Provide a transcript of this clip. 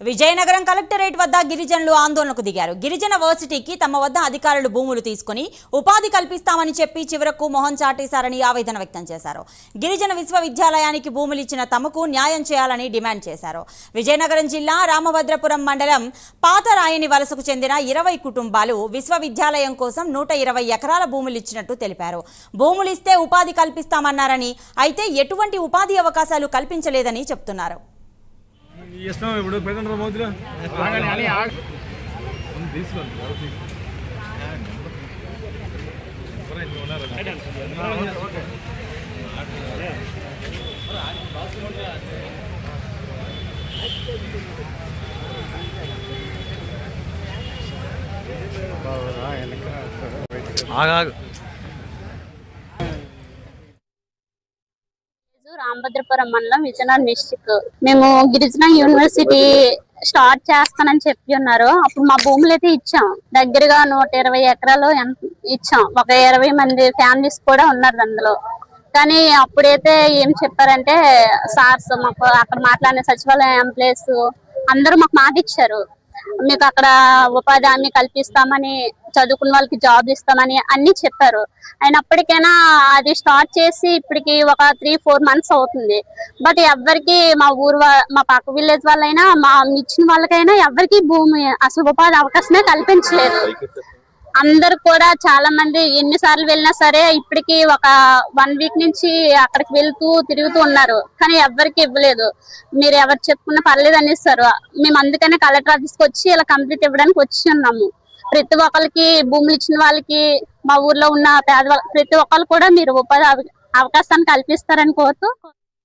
Vizianagaram collectorate వద్ద గిరిజనులు ఆందోళనకు దిగారు. గిరిజన వర్సిటీకి తమ వద్ద అధికారులు భూములు తీసుకుని ఉపాధి కల్పిస్తామని చెప్పి చివరకు మొహం చాటేశారని ఆవేదన వ్యక్తం చేశారు. గిరిజన విశ్వవిద్యాలయానికి భూములు ఇచ్చిన తమకు న్యాయం చేయాలని డిమాండ్ చేశారు. విజయనగరం జిల్లా రామభద్రపురం మండలం పాతరాయని వలసకు చెందిన 20 కుటుంబాలు విశ్వవిద్యాలయం కోసం 120 ఎకరాల భూములు ఇచ్చినట్టు తెలిపారు. భూములు ఇస్తే ఉపాధి కల్పిస్తామన్నారని, అయితే ఎటువంటి ఉపాధి అవకాశాలు కల్పించలేదని చెప్తున్నారు. రామభద్రపురం మండలం విజయనగరం డిస్ట్రిక్ట్. మేము గిరిజన యూనివర్సిటీ స్టార్ట్ చేస్తానని చెప్పి ఉన్నారు. అప్పుడు మా భూములు అయితే ఇచ్చాం. దగ్గరగా 120 ఎకరాలు ఇచ్చాం. ఒక 20 మంది ఫ్యామిలీస్ కూడా ఉన్నారు అందులో. కానీ అప్పుడైతే ఏం చెప్పారంటే సార్స్ మాకు అక్కడ మాట్లాడిన సచివాలయం ఎంప్లాయీస్ అందరూ మాకు మాట ఇచ్చారు, మీకు అక్కడ ఉపాధి హామీ కల్పిస్తామని, చదువుకున్న వాళ్ళకి జాబ్లు ఇస్తామని అన్ని చెప్పారు. అయినప్పటికైనా అది స్టార్ట్ చేసి ఇప్పటికి ఒక 3-4 మంత్స్ అవుతుంది. బట్ ఎవరికి మా మా పక్క విలేజ్ వాళ్ళైనా మా ఇచ్చిన వాళ్ళకైనా ఎవరికి భూమి అసలు ఉపాధి అవకాశమే కల్పించలేదు. అందరు కూడా చాలా మంది ఎన్నిసార్లు వెళ్ళినా సరే ఇప్పటికి ఒక 1 వీక్ నుంచి అక్కడికి తిరుగుతూ ఉన్నారు, కానీ ఎవరికి ఇవ్వలేదు. మీరు ఎవరు చెప్పుకున్నా పర్లేదు అనేస్తారు. మేము అందుకనే కలెక్టర్ ఆఫీస్కి వచ్చి ఇలా కంప్లీట్ ఇవ్వడానికి వచ్చి ఉన్నాము. ప్రతి ఒక్కరికి భూములు ఇచ్చిన వాళ్ళకి, మా ఊర్లో ఉన్న పేదవాళ్ళకి ప్రతి ఒక్కరు కూడా మీరు ఉపాధి అవకాశాన్ని కల్పిస్తారని కోరుతూ